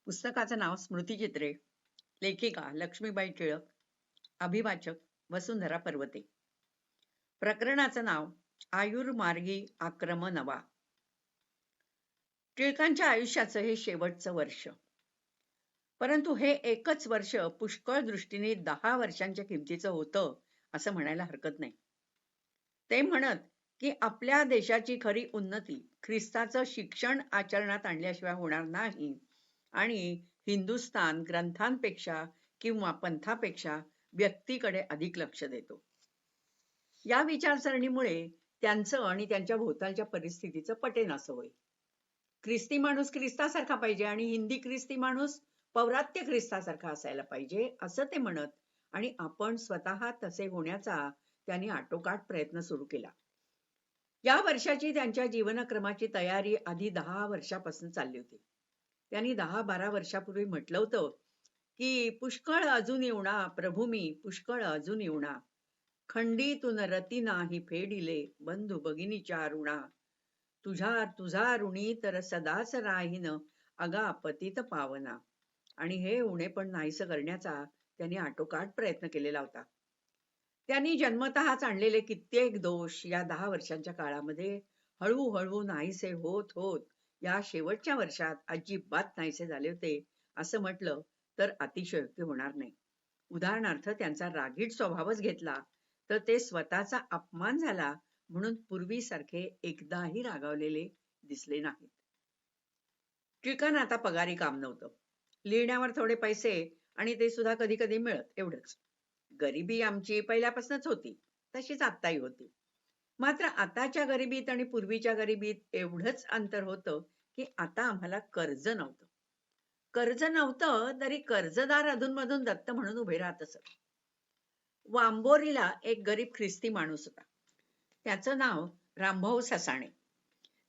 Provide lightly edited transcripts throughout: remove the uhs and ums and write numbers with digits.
पुस्तकाचं नाव स्मृतिचित्रे, लेखिका लक्ष्मीबाई टिळक, अभिवाचक वसुंधरा पर्वते. प्रकरणाचं नाव आयुर्मार्गी आक्रम नवा. टिळकांच्या आयुष्याचं हे शेवटचं वर्ष, परंतु हे एकच वर्ष पुष्कळ दृष्टीने 10 वर्षांच्या किमतीचं होतं असं म्हणायला हरकत नाही. ते म्हणत की आपल्या देशाची खरी उन्नती ख्रिस्ताचं शिक्षण आचरणात आणल्याशिवाय होणार नाही आणि हिंदुस्थान ग्रंथांपेक्षा किंवा पंथापेक्षा व्यक्तीकडे अधिक लक्ष देतो. या विचारसरणीमुळे त्यांचं आणि त्यांच्या भोवतालच्या परिस्थितीचं पटेनासं होईल. ख्रिस्ती माणूस ख्रिस्तासारखा पाहिजे आणि हिंदी ख्रिस्ती माणूस पौरात्य ख्रिस्तासारखा असायला पाहिजे असं ते म्हणत, आणि आपण स्वतः तसे होण्याचा त्यांनी आटोकाट प्रयत्न सुरू केला. या वर्षाची त्यांच्या जीवनक्रमाची तयारी आधी 10 वर्षापासून चालली होती. त्यांनी 10-12 वर्षापूर्वी म्हटलं होतं की पुष्कळ अजून येऊना प्रभू मी, पुष्कळ अजून येऊना, खंडीतून रती नाही फेडिले बंधू भगिनीच्या ऋणा, तुझा ऋणी तर सदाच राहीन अगा पतित पावना. आणि हे उणे पण नाहीसं करण्याचा त्यांनी आटोकाट प्रयत्न केलेला होता. त्यांनी जन्मतःच आणलेले कित्येक दोष या 10 वर्षांच्या काळामध्ये हळूहळू नाहीसे होत होत या शेवटच्या वर्षात अजिबात नाहीसे झाले होते असं म्हटलं तर अतिशयोक्ती होणार नाही. उदाहरणार्थ, त्यांचा रागीट स्वभावच घेतला तर ते स्वतःचा अपमान झाला म्हणून पूर्वीसारखे एकदाही रागावलेले दिसले नाहीत. टिळकांना आता पगारी काम नव्हतं. लिहिण्यावर थोडे पैसे आणि ते सुद्धा कधी कधी मिळत, एवढंच. गरिबी आमची पहिल्यापासूनच होती, तशीच आत्ताही होती. मात्र आताच्या गरिबीत आणि पूर्वीच्या गरिबीत एवढंच अंतर होतं की आता आम्हाला कर्ज नव्हतं. कर्ज नव्हतं तरी कर्जदार अधूनमधून दत्त म्हणून उभे राहत असत. वांबोरीला एक गरीब ख्रिस्ती माणूस होता. त्याचं नाव रामभाऊ ससाणे.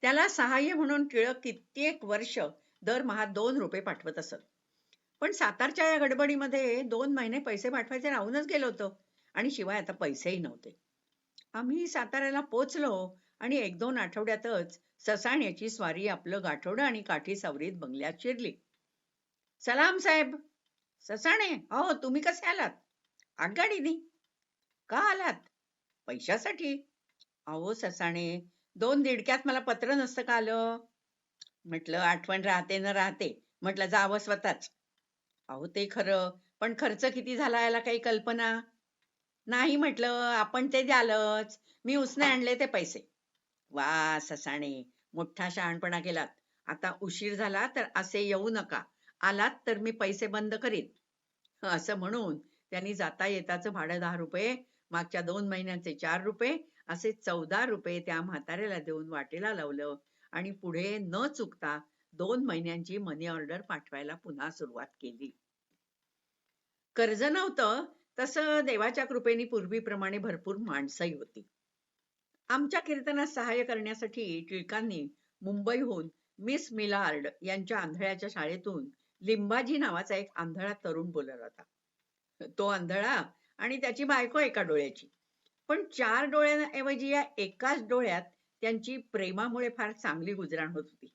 त्याला सहाय्य म्हणून टिळक कित्येक वर्ष दरमहा 2 रुपये पाठवत असत. पण सातारच्या या गडबडीमध्ये 2 महिने पैसे पाठवायचे राहूनच गेलो होतो आणि शिवाय आता पैसेही नव्हते. आम्ही साताऱ्याला पोचलो आणि 1-2 आठवड्यातच ससाण्याची स्वारी आपलं गाठोडं आणि काठी सावरीत बंगल्यात शिरली. सलाम साहेब. ससाणे, हो तुम्ही कसे आलात? आगगाडीनी. का आलात? पैशासाठी. अहो ससाणे, 2 दिडक्यात मला पत्र नसतं का आलं? म्हटलं आठवण राहते न राहते, म्हटलं जावं स्वतःच. अहो ते खरं, पण खर्च किती झाला याला काही कल्पना नाही. म्हटलं आपण ते द्यालच, मी उसने आणले ते पैसे. वा ससाणे, मोठा शहाणपणा केलात. आता उशीर झाला तर असे येऊ नका, आलात तर मी पैसे बंद करीत. असं म्हणून त्यांनी जाता येताचं भाडं 10 रुपये, मागच्या 2 महिन्यांचे 4 रुपये असे 14 रुपये त्या म्हाताऱ्याला देऊन वाटेला लावलं आणि पुढे न चुकता 2 महिन्यांची मनी ऑर्डर पाठवायला पुन्हा सुरुवात केली. कर्ज नव्हतं, तसं देवाच्या कृपेने पूर्वीप्रमाणे भरपूर माणसंही होती. आमच्या कीर्तनात सहाय्य करण्यासाठी टिळकांनी मुंबईहून मिस मिलार्ड यांच्या आंधळ्याच्या शाळेतून लिंबाजी नावाचा एक आंधळा तरुण बोलवला होता. तो आंधळा आणि त्याची बायको एका डोळ्याची, पण 4 डोळ्यांऐवजी या एकाच डोळ्यात त्यांची प्रेमामुळे फार चांगली गुजराण होत होती.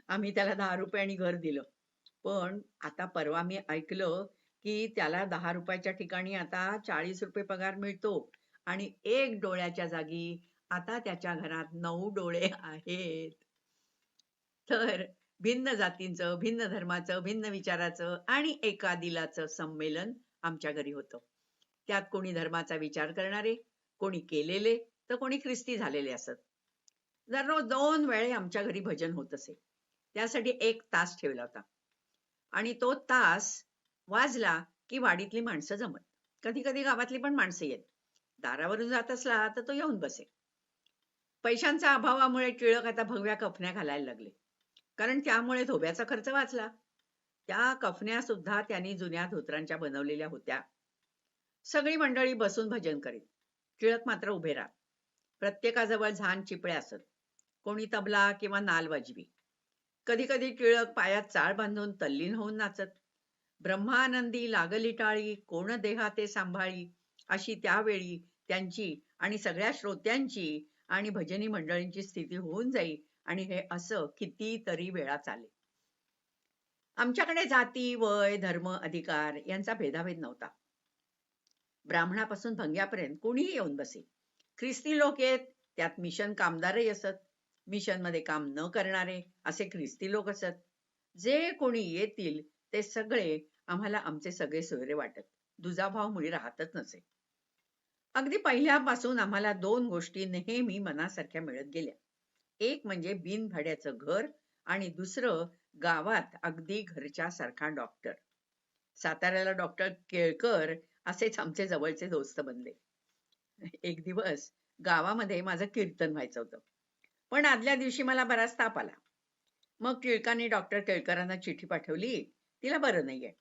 आम्ही त्याला 10 रुपये आणि घर दिलं. पण आता परवा मी ऐकलं की त्याला 10 रुपयाच्या ठिकाणी आता 40 रुपये पगार मिळतो आणि 1 डोळ्याच्या जागी आता त्याच्या घरात 9 डोळे आहेत. तर भिन्न जातींचं, भिन्न धर्माचं, भिन्न विचाराचं आणि एका दिलाचं संमेलन आमच्या घरी होतं. त्यात कोणी धर्माचा विचार करणारे, कोणी केलेले, तर कोणी ख्रिस्ती झालेले असत. दररोज 2 वेळे आमच्या घरी भजन होत असे. त्यासाठी 1 तास ठेवला होता आणि तो तास वाजला की वाडीतली माणसं जमत. कधी कधी गावातली पण माणसं येत. दारावरून जात असला तर तो येऊन बसे. पैशांच्या अभावामुळे टिळक आता भगव्या कफन्या घालायला लागले, कारण त्यामुळे धोब्याचा खर्च वाचला. त्या कफन्या सुद्धा त्यांनी जुन्या धोत्रांच्या बनवलेल्या होत्या. सगळी मंडळी बसून भजन करीत. टिळक मात्र उभे राहत. प्रत्येकाजवळ झान चिपळे असत. कोणी तबला किंवा नाल वाजवी. कधी कधी टिळक पायात चाळ बांधून तल्लीन होऊन नाचत. ब्रह्मानंदी लागली टाळी, कोण देहाते सांभाळी, अशी त्यावेळी त्यांची आणि सगळ्या श्रोत्यांची आणि भजनी मंडळींची स्थिती होऊन जाई. आणि हे असं कितीतरी वेळा चाले. आमच्याकडे जाती, वय, धर्म, अधिकार यांचा भेदाभेद नव्हता. ब्राह्मणापासून भंग्यापर्यंत कोणीही येऊन बसे. ख्रिस्ती लोक येत, त्यात मिशन कामदारही असत. मिशनमध्ये काम न करणारे असे ख्रिस्ती लोक असत. जे कोणी येतील ते सगळे आम्हाला आमचे सगळे सोयरे वाटत. दुजाभाव मुळी राहतच नसे. अगदी पहिल्यापासून आम्हाला 2 गोष्टी नेहमी मनासारख्या मिळत गेल्या. एक म्हणजे बिनभाड्याचं घर आणि दुसरं गावात अगदी घरच्या सारखा डॉक्टर. साताऱ्याला डॉक्टर केळकर असेच आमचे जवळचे दोस्त बनले. एक दिवस गावामध्ये माझं कीर्तन व्हायचं होतं. पण आदल्या दिवशी मला बराच ताप आला. मग टिळकांनी डॉक्टर केळकरांना चिठ्ठी पाठवली, तिला बरं नाहीये,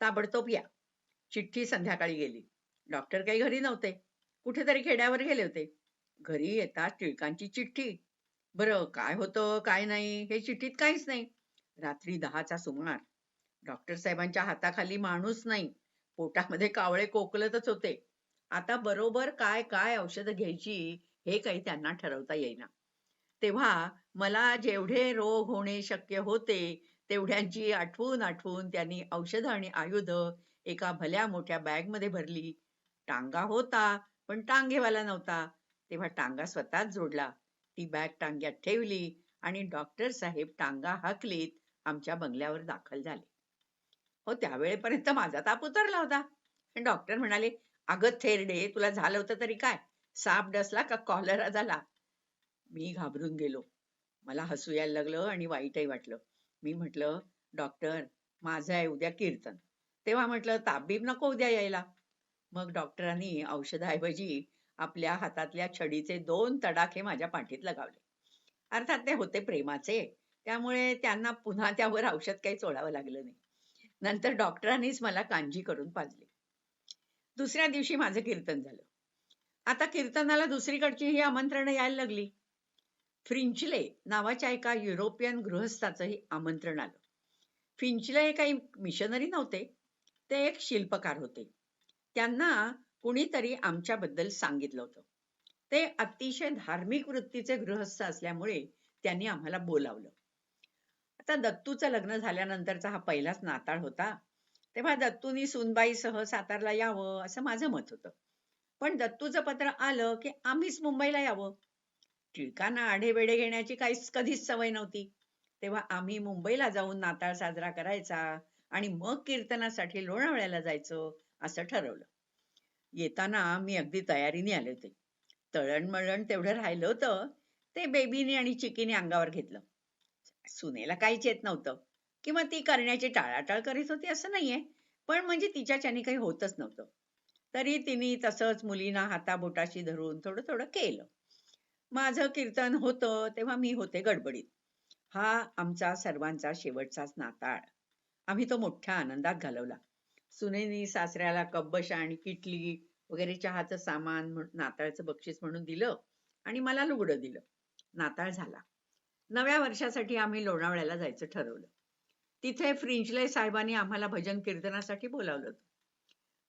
ताबडतोब या. चिठ्ठी संध्याकाळी गेली. डॉक्टर काही घरी नव्हते, कुठेतरी खेड्यावर गेले होते. घरी येतात टिळकांची चिठ्ठी. बरं काय होतं काय नाही हे चिठ्ठीत काहीच नाही. रात्री 10चा सुमार. डॉक्टर साहेबांच्या हाताखाली माणूस नाही, पोटामध्ये कावळे कोकलतच होते. आता बरोबर काय काय औषधं घ्यायची हे काही त्यांना ठरवता येईना. तेव्हा मला जेवढे रोग होणे शक्य होते तेवढ्यांची आठवून आठवून त्यांनी औषधं आणि आयुधं एका भल्या मोठ्या बॅगमध्ये भरली. टांगा होता पण टांगेवाला नव्हता. तेव्हा टांगा स्वतःच जोडला, ती बॅग टांग्यात ठेवली आणि डॉक्टर साहेब टांगा हाकलीत आमच्या बंगल्यावर दाखल झाले. हो त्यावेळेपर्यंत माझा ताप उतरला होता. डॉक्टर म्हणाले, अगं थेरडे, तुला झालं होतं तरी काय, साप डसला का कॉलरा झाला? मी घाबरून गेलो. मला हसू यायला लागलं आणि वाईटही वाटलं. मी म्हटलं, डॉक्टर, माझं आहे उद्या कीर्तन. तेव्हा म्हटलं, ताप-बीप नको उद्या यायला. मग डॉक्टरांनी औषधाऐवजी आपल्या हातातल्या छडीचे 2 तडाखे माझ्या पाठीत लगावले. अर्थात ते होते प्रेमाचे, त्यामुळे त्यांना पुन्हा त्यावर औषध काही चोळावं लागलं नाही. नंतर डॉक्टरांनीच मला कांजी करून पाजली. दुसऱ्या दिवशी माझं कीर्तन झालं. आता कीर्तनाला दुसरीकडचीही आमंत्रणं यायला लागली. फ्रिंचले नावाच्या एका युरोपियन गृहस्थाचंही आमंत्रण आलं. फिंचले काही मिशनरी नव्हते, ते एक शिल्पकार होते. त्यांना कुणीतरी आमच्याबद्दल सांगितलं होतं. ते अतिशय धार्मिक वृत्तीचे गृहस्थ असल्यामुळे त्यांनी आम्हाला बोलावलं. आता दत्तूचं लग्न झाल्यानंतरचा हा पहिलाच नाताळ होता. तेव्हा दत्तूनी सुनबाईसह सातारला यावं असं माझं मत होतं. पण दत्तूचं पत्र आलं की आम्हीच मुंबईला यावं. टिळकांना आढेवेढे घेण्याची काहीच कधीच सवय नव्हती. तेव्हा आम्ही मुंबईला जाऊन नाताळ साजरा करायचा आणि मग कीर्तनासाठी लोणावळ्याला जायचं असं ठरवलं. येताना मी अगदी तयारीने आले होते. तळणमळण तेवढं राहिलं होतं, ते बेबीने आणि चिकीने अंगावर घेतलं. सुनेला काहीच येत नव्हतं किंवा ती करण्याची टाळाटाळ करीत होती असं नाहीये, पण म्हणजे तिच्याच्याने काही होतच नव्हतं. तरी तिने तसंच मुलींना हाताबोटाशी धरून थोडं थोडं केलं. माझं कीर्तन होतं तेव्हा मी होते गडबडीत. हा आमचा सर्वांचा शेवटचाच नाताळ. आम्ही तो मोठ्या आनंदात घालवला. सुनेनी सासऱ्याला कब्बशा आणि किटली वगैरे चहाचं सामान नाताळचं बक्षीस म्हणून दिलं आणि मला लुगडं दिलं. नाताळ झाला. नव्या वर्षासाठी आम्ही लोणावळ्याला जायचं ठरवलं. तिथे फ्रिंचले साहेबांनी आम्हाला भजन कीर्तनासाठी बोलावलं होतं.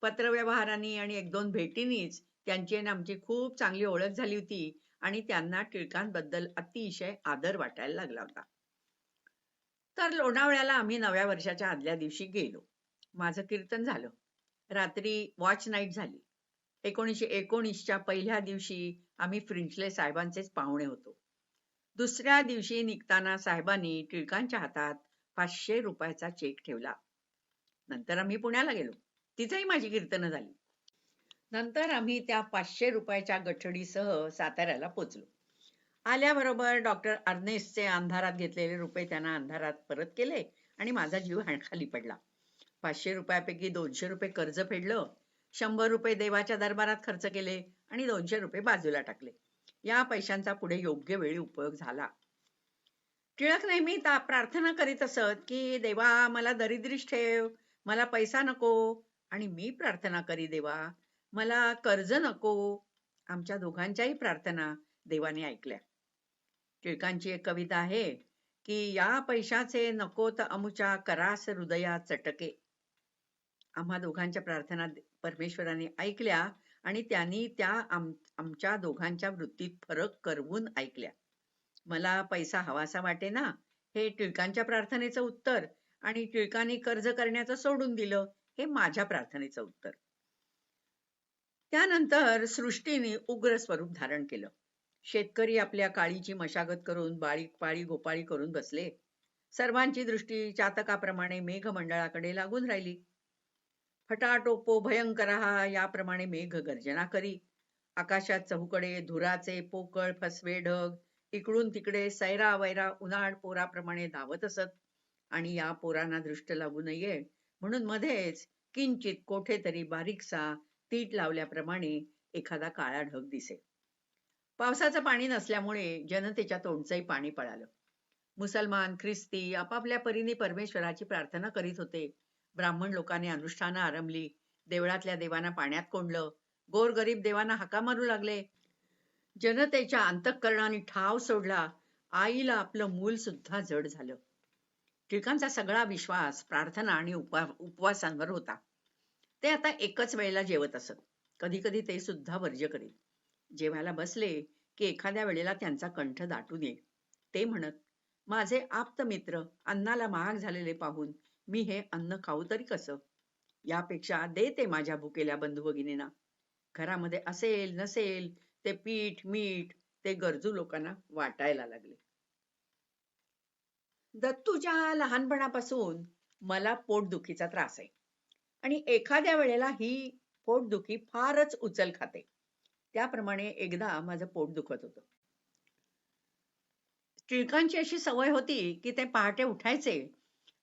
पत्रव्यवहारांनी आणि 1-2 भेटींनीच त्यांची आणि आमची खूप चांगली ओळख झाली होती आणि त्यांना टिळकांबद्दल अतिशय आदर वाटायला लागला होता. तर लोणावळ्याला आम्ही नव्या वर्षाच्या आदल्या दिवशी गेलो. माझं कीर्तन झालं. रात्री वॉच नाईट झाली. 1919च्या पहिल्या दिवशी आम्ही फ्रिंचले साहेबांचेच पाहुणे होतो. दुसऱ्या दिवशी निघताना साहेबांनी टिळकांच्या हातात 500 रुपयाचा चेक ठेवला. नंतर आम्ही पुण्याला गेलो. तिथेही माझी कीर्तनं झाली. नंतर आम्ही त्या 500 रुपयाच्या गठडीसह साताऱ्याला पोचलो. आल्याबरोबर डॉक्टर अर्नेस्टचे अंधारात घेतलेले रुपये त्यांना अंधारात परत केले आणि माझा जीव खाली पडला. 500 रुपयापैकी 200 रुपये कर्ज फेडलं, 100 रुपये देवाच्या दरबारात खर्च केले आणि 200 रुपये बाजूला टाकले. या पैशांचा पुढे योग्य वेळी उपयोग झाला. टिळक नेहमी प्रार्थना करीत असत की देवा मला दरिद्रीच ठेव, मला पैसा नको. आणि मी प्रार्थना करी देवा मला कर्ज नको. आमच्या दोघांच्याही प्रार्थना देवाने ऐकल्या. टिळकांची एक कविता आहे की या पैशाचे नकोत अमुच्या करास हृदया चटके. आम्हा दोघांच्या प्रार्थना परमेश्वराने ऐकल्या आणि त्यांनी त्या आमच्या दोघांच्या वृत्तीत फरक करवून ऐकल्या. मला पैसा हवासा वाटे ना, हे टिळकांच्या प्रार्थनेचं उत्तर आणि टिळकांनी कर्ज करण्याचं सोडून दिलं. हे माझ्या प्रार्थनेचं उत्तर. त्यानंतर सृष्टीने उग्र स्वरूप धारण केलं. शेतकरी आपल्या काळीची मशागत करून बारीक पाळी गोपाळी करून बसले. सर्वांची दृष्टी चातकाप्रमाणे मेघमंडळाकडे लागून राहिली. फटाटोपो भयंकरहा याप्रमाणे मेघ गर्जना करी. आकाशात चहूकडे धुराचे पोकळ फसवे ढग इकडून तिकडे सैरा वैरा उन्हाळ पोराप्रमाणे धावत असत. आणि या पोरांना दृष्ट लागू नये म्हणून मध्येच किंचित कोठेतरी बारीकसा तीट लावल्याप्रमाणे एखादा काळा ढग दिसे. पावसाचं पाणी नसल्यामुळे जनतेच्या तोंडचंही पाणी पळालं. मुसलमान ख्रिस्ती आपापल्या परीने परमेश्वराची प्रार्थना करीत होते. ब्राह्मण लोकांनी अनुष्ठानं आरंभली. देवळातल्या देवांना पाण्यात कोंडलं. गोरगरीब देवांना हाका मारू लागले. जनतेच्या अंतःकरणाने ठाव सोडला. आईला आपलं मूल सुद्धा जड झालं. टिळकांचा सगळा विश्वास प्रार्थना आणि उपवासांवर होता. ते आता एकच वेळेला जेवत असत. कधी कधी ते सुद्धा वर्ज्य करीत. जेवायला बसले की एखाद्या वेळेला त्यांचा कंठ दाटून येई. ते म्हणत, माझे आप्त मित्र अन्नाला महाग झालेले पाहून मी हे अन्न खाऊ तरी कसं? यापेक्षा दे ते माझ्या भुकेल्या बंधू भगिनींना. घरामध्ये असेल नसेल ते पीठ मीठ ते गरजू लोकांना वाटायला लागले. दत्तूच्या लहानपणापासून मला पोटदुखीचा त्रास आहे आणि एखाद्या वेळेला ही पोटदुखी फारच उचल खाते. त्याप्रमाणे एकदा माझं पोट दुखत होतं. टिळकांची अशी सवय होती की ते पहाटे उठायचे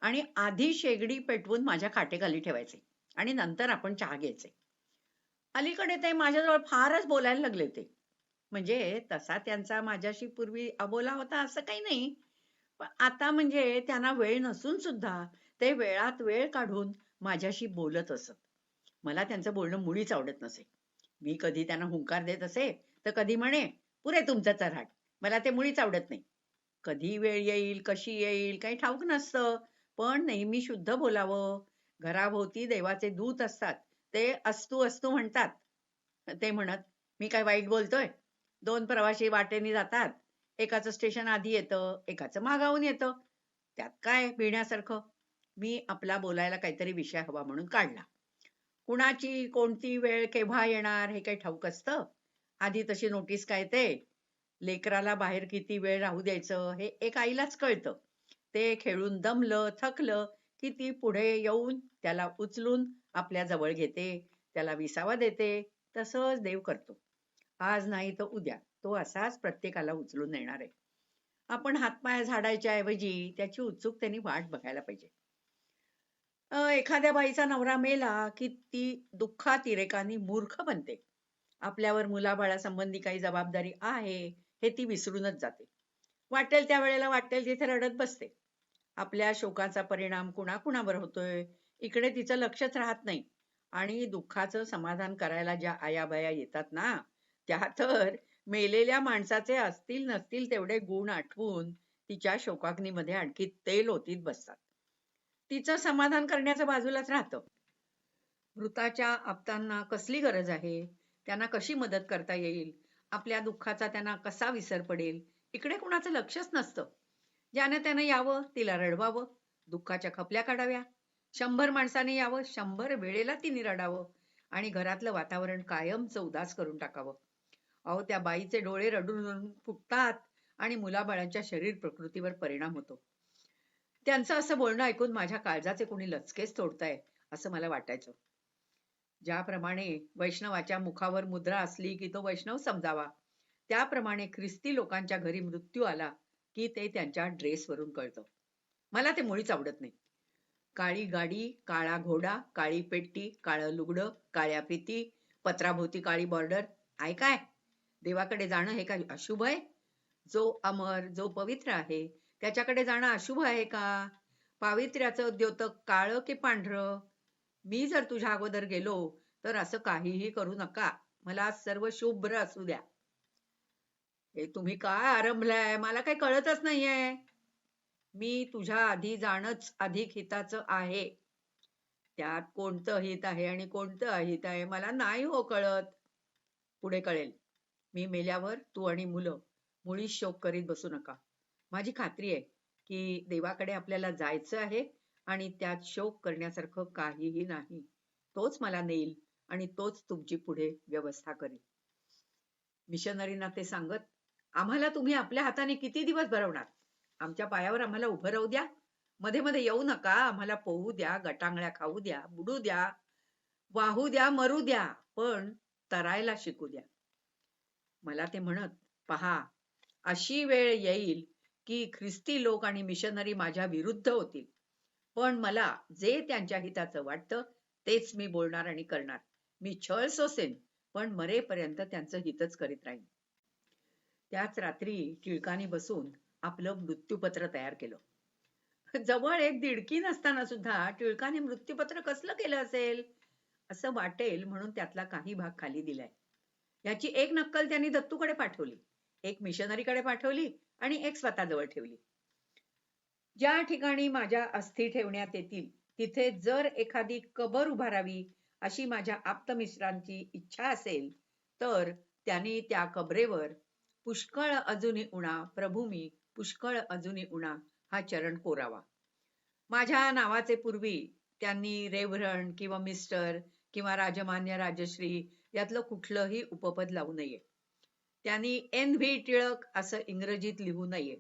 आणि आधी शेगडी पेटवून माझ्या खाटेखाली ठेवायचे आणि नंतर आपण चहा घ्यायचे. अलीकडे ते माझ्याजवळ फारच बोलायला लागले होते. म्हणजे तसा त्यांचा माझ्याशी पूर्वी अबोला होता असं काही नाही. पण आता म्हणजे त्यांना वेळ नसून सुद्धा ते वेळात वेळ काढून माझ्याशी बोलत असत. मला त्यांचं बोलणं मुळीच आवडत नसे. मी कधी त्यांना हुंकार देत असे तर कधी म्हणे, पुरे तुमचं चरहाट, मला ते मुळीच आवडत नाही. कधी वेळ येईल कशी येईल काही ठाऊक नसतं. पण नेहमी शुद्ध बोलावं. घराभोवती देवाचे दूत असतात. ते अस्तु अस्तु म्हणतात. ते म्हणत, मी काय वाईट बोलतोय? दोन प्रवासी वाटेने जातात. एकाचं स्टेशन आधी येतं, एकाचं मागाहून येतं. त्यात काय भिण्यासारखं? मी आपला बोलायला काहीतरी विषय हवा म्हणून काढला. कुणाची कोणती वेळ केव्हा येणार हे काही ठाऊक असतं? आधी तशी नोटीस काय ते? लेकराला बाहेर किती वेळ राहू द्यायचं हे एक आईलाच कळतं. ते खेळून दमलं थकलं की ती पुढे येऊन त्याला उचलून आपल्या जवळ घेते, त्याला विसावा देते. तसंच देव करतो. आज नाही तर उद्या तो असाच प्रत्येकाला उचलून नेणार आहे. आपण हातपाय झाडायच्या ऐवजी त्याची उत्सुकतेने वाट बघायला पाहिजे. एखाद्या बाईचा नवरा मेला की ती दुःखातिरेकाने मूर्ख बनते. आपल्यावर मुलाबाळासंबंधी काही जबाबदारी आहे हे ती विसरूनच जाते. वाटेल त्या वेळेला वाटेल तिथे रडत बसते. आपल्या शोकाचा परिणाम कुणाकुणावर होतोय इकडे तिचं लक्षच राहत नाही. आणि दुःखाचं समाधान करायला ज्या आयाबाया येतात ना, त्या तर मेलेल्या माणसाचे असतील नसतील तेवढे गुण आठवून तिच्या शोकाग्नीमध्ये आणखी तेल ओतीत बसतात. तिचं समाधान करण्याचं बाजूलाच राहतं. मृताच्या आप्तांना कसली गरज आहे? त्यांना कशी मदत करता येईल? आपल्या दुःखाचा त्यांना कसा विसर पडेल? इकडे कुणाचं लक्षच नसतं. ज्यानं त्यानं यावं, तिला रडवावं, दुःखाच्या खपल्या काढाव्या. 100 माणसांनी यावं, 100 वेळेला तिने रडावं आणि घरातलं वातावरण कायमचं उदास करून टाकावं. अहो, त्या बाईचे डोळे रडून रडून फुटतात आणि मुलाबाळांच्या शरीर प्रकृतीवर परिणाम होतो. त्यांचं असं बोलणं ऐकून माझ्या काळजाचे कोणी लचकेच तोडताय असं मला वाटायचं. ज्याप्रमाणे वैष्णवाच्या मुखावर मुद्रा असली की तो वैष्णव समजावा, त्याप्रमाणे ख्रिस्ती लोकांच्या घरी मृत्यू आला की ते त्यांच्या ड्रेसवरून कळतं. मला ते मुळीच आवडत नाही. काळी गाडी, काळा घोडा, काळी पेट्टी, काळं लुगडं, काळ्या फिती, पत्राभोवती काळी बॉर्डर. आहे काय? देवाकडे जाणं हे काय अशुभ आहे? जो अमर, जो पवित्र आहे, त्याच्याकडे जाणं अशुभ आहे का? पावित्र्याचं द्योतक काळं की पांढरं? मी जर तुझ्या अगोदर गेलो तर असं काहीही करू नका. मला सर्व शुभ्र असू द्या. हे तुम्ही काय आरंभलंय? मला काही कळतच नाहीये. मी तुझ्या आधी जाणंच अधिक हिताचं आहे. त्यात कोणतं हित आहे आणि कोणतं अहित आहे मला नाही हो कळत. पुढे कळेल. मी मेल्यावर तू आणि मुलं मुळीच शोक करीत बसू नका. माझी खात्री आहे की देवाकडे आपल्याला जायचं आहे आणि त्यात शोक करण्यासारखं काहीही नाही. तोच मला नेईल आणि तोच तुमची पुढे व्यवस्था करेल. मिशनरींना ते सांगत, आम्हाला तुम्ही आपल्या हाताने किती दिवस भरवणार? आमच्या पायावर आम्हाला उभं राहू द्या. मध्ये मध्ये येऊ नका. आम्हाला पोहू द्या, गटांगळ्या खाऊ द्या, बुडू द्या, वाहू द्या, मरू द्या, पण तरायला शिकू द्या. मला ते म्हणत, पहा, अशी वेळ येईल की ख्रिस्ती लोक आणि मिशनरी माझ्या विरुद्ध होतील. पण मला जे त्यांच्या हिताचं वाटतं तेच मी बोलणार आणि करणार. मी छळ सोसेन, पण मरेपर्यंत त्यांचं हितच करीत राहीन. त्याच रात्री टिळकांनी बसून आपलं मृत्यूपत्र तयार केलं. जवळ एक दिडकी नसताना सुद्धा टिळकांनी मृत्यूपत्र कसलं केलं असेल असं वाटेल म्हणून त्यातला काही भाग खाली दिलाय. याची एक नक्कल त्यांनी दत्तूकडे पाठवली, एक मिशनरीकडे पाठवली आणि एक स्वतःजवळ ठेवली. ज्या ठिकाणी माझ्या अस्थी ठेवण्यात येतील तिथे जर एखादी कबर उभारावी अशी माझ्या आप्तमित्रांची इच्छा असेल तर त्यांनी त्या कबरेवर पुष्कळ अजूनी उणा प्रभू मी पुष्कळ अजूनी उणा हा चरण कोरावा. माझ्या नावाचे पूर्वी त्यांनी रेव्हरंड किंवा मिस्टर किंवा राजमान्य राजश्री यातलं कुठलंही उपपद लावू नये. त्यांनी NV टिळक असं इंग्रजीत लिहू नये,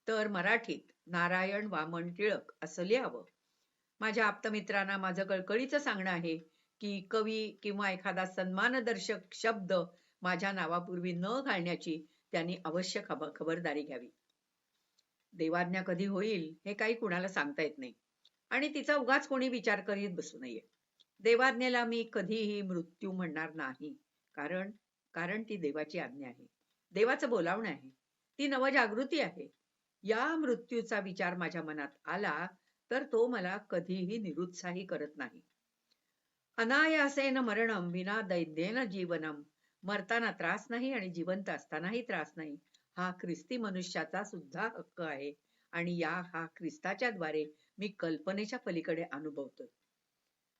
तर मराठीत नारायण वामन टिळक असं लिहावं. माझ्या आप्तमित्रांना माझं कळकळीचं सांगणं आहे की कवी किंवा एखादा सन्मानदर्शक शब्द माझ्या नावापूर्वी न घालण्याची त्यांनी अवश्य खबरदारी घ्यावी. देवाज्ञा कधी होईल हे काही कुणाला सांगता येत नाही आणि तिचा उगाच कोणी विचार करीत बसू नये. देवाज्ञेला मी कधीही मृत्यू म्हणणार नाही, कारण ती देवाची आज्ञा आहे, देवाचं बोलावणं आहे, ती नवजागृती आहे. या मृत्यूचा विचार माझ्या मनात आला तर तो मला कधीही निरुत्साही करत नाही. अनायासेन मरणम विना दैन्येन जीवनम. मरताना त्रास नाही आणि जिवंत असतानाही त्रास नाही, हा ख्रिस्ती मनुष्याचा सुद्धा हक्क आहे आणि हा ख्रिस्ताच्या द्वारे मी कल्पनेच्या पलीकडे अनुभवतो.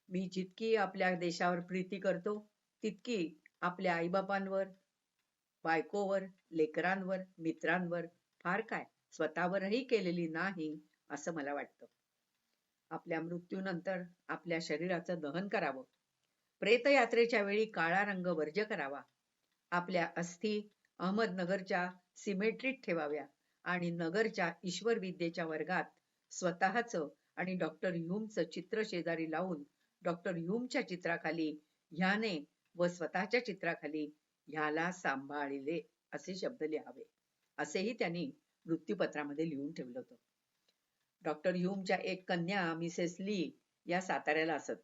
मी जितकी आपल्या देशावर प्रीती करतो तितकी आपल्या आईबापांवर, बायकोवर, लेकरांवर, मित्रांवर, फार काय स्वतःवरही केलेली नाही असं मला वाटतं. आपल्या मृत्यूनंतर आपल्या शरीराचं दहन करावं. प्रेतयात्रेच्या वेळी काळा रंग वर्ज्य करावा. आपल्या अस्थी अहमदनगरच्या सिमेट्रीत ठेवाव्या आणि नगरच्या ईश्वर विद्येच्या वर्गात स्वतःचं आणि डॉक्टर ह्यूमचं चित्र शेजारी लावून डॉक्टर ह्यूमच्या चित्राखाली ह्याने व स्वतःच्या चित्राखाली ह्याला सांभाळिले असे शब्द लिहावे, असेही त्यांनी मृत्यूपत्रामध्ये लिहून ठेवलं होतं. डॉक्टर ह्यूमच्या एक कन्या मिसेस ली या साताऱ्याला असत.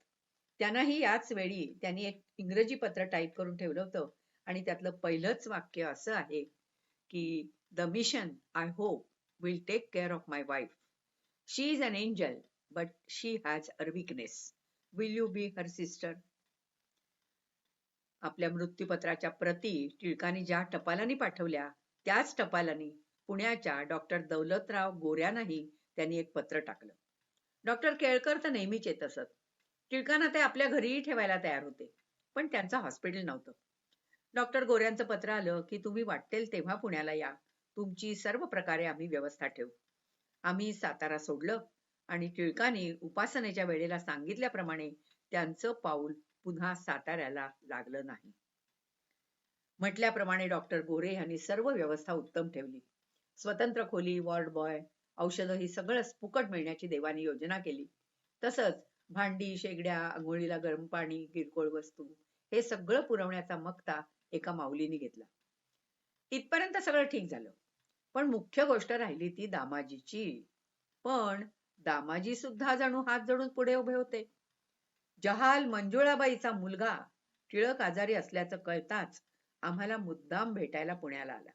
त्यांनाही याच वेळी त्यांनी एक इंग्रजी पत्र टाईप करून ठेवलं होतं आणि त्यातलं पहिलंच वाक्य असं आहे की the mission I hope will take care of my wife. She is an angel but she has her weakness. Will you be her sister? आपल्या मृत्यूपत्राच्या प्रती टिळकांनी ज्या टपालाने पाठवल्या त्याच टपालाने पुण्याच्या डॉक्टर दौलतराव गोऱ्यांनाही त्यांनी एक पत्र टाकलं. डॉक्टर केळकर तर नेहमीच येत असत. टिळकांना ते आपल्या घरीही ठेवायला तयार होते, पण त्यांचं हॉस्पिटल नव्हतं. डॉक्टर गोऱ्यांचं पत्र आलं की तुम्ही वाटेल तेव्हा पुण्याला या, तुमची सर्व प्रकारे आम्ही व्यवस्था ठेवू. आम्ही सातारा सोडलं आणि टिळकांनी उपासनेच्या वेळेला सांगितल्याप्रमाणे त्यांचं पाऊल पुन्हा साताऱ्याला लागलं नाही. म्हटल्याप्रमाणे डॉक्टर गोरे यांनी सर्व व्यवस्था उत्तम ठेवली. स्वतंत्र खोली, वॉर्ड बॉय, औषधं ही सगळं फुकट मिळण्याची देवानी योजना केली. तसंच भांडी, शेगड्या, आंघोळीला गरम पाणी, किरकोळ वस्तू हे सगळं पुरवण्याचा मक्ता एका माऊलीने घेतला. इथपर्यंत सगळं ठीक झालं, पण मुख्य गोष्ट राहिली ती दामाजीची. पण दामाजी सुद्धा जणू हात जोडून पुढे उभे होते. जहाल मंजुळाबाईचा मुलगा टिळक आजारी असल्याचं कळताच आम्हाला मुद्दाम भेटायला पुण्याला आला.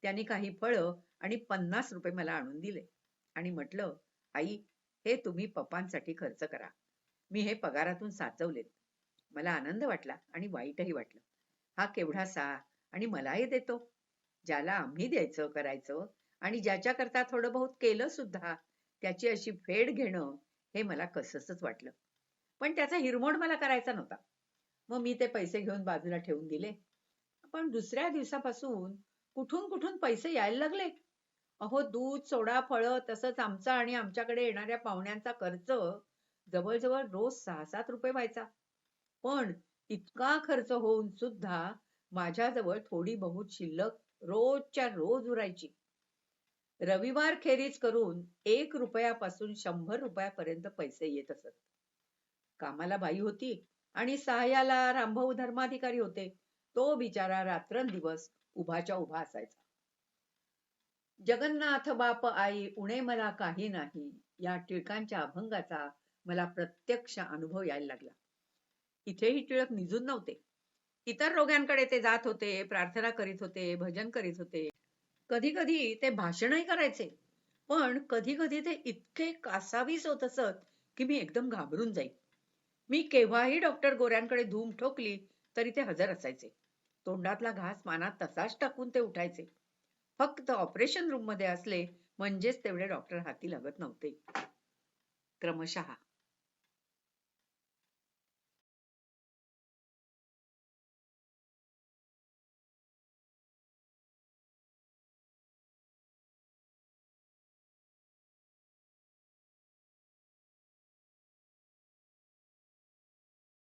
त्यांनी काही फळं आणि 50 रुपये मला आणून दिले आणि म्हटलं, आई, हे तुम्ही पप्पांसाठी खर्च करा. मी हे पगारातून साचवलेत. मला आनंद वाटला आणि वाईटही वाटलं. हा केवढासा आणि मलाही देतो. ज्याला आम्ही द्यायचं करायचं आणि ज्याच्याकरता थोडं बहुत केलं सुद्धा त्याची अशी फेड घेणं हे मला कसंच वाटलं. पण त्याचा हिरमोड मला करायचा नव्हता. मग मी ते पैसे घेऊन बाजूला ठेवून दिले. पण दुसऱ्या दिवसापासून कुठून कुठून पैसे यायला लागले. अहो दूध, सोडा, फळं तसंच आमचा आणि आमच्याकडे येणाऱ्या पाहुण्यांचा खर्च जवळ-जवळ रोज 6-7 रुपये व्हायचा. पण इतका खर्च होऊन सुद्धा माझ्याजवळ थोडी बहुत शिल्लक रोजच्या रोज उरायची. रविवार खेरीज करून 1 रुपयापासून 100 रुपयापर्यंत पैसे येत असत. कामाला बाई होती आणि सहाय्याला रामभाऊ धर्माधिकारी होते. तो बिचारा रात्रंदिवस उभाच्या उभा असायचा. जगन्नाथ बाप आई उणे मला काही नाही या टिळकांच्या अभंगाचा मला प्रत्यक्ष अनुभव यायला लागला. इथेही टिळक निजून नव्हते. इतर रोग्यांकडे ते जात होते, प्रार्थना करीत होते, भजन करीत होते. कधी कधी ते भाषणही करायचे. पण कधी कधी ते इतके कासावीस होत असत की मी एकदम घाबरून जाई. मी केव्हाही डॉक्टर गोऱ्यांकडे धूम ठोकली तरी ते हजर असायचे. तोंडातला घास मानात तसाच टाकून ते उठायचे. फक्त ऑपरेशन रूम मध्ये असले म्हणजेच तेवढे डॉक्टर हाती लागत नव्हते. क्रमशः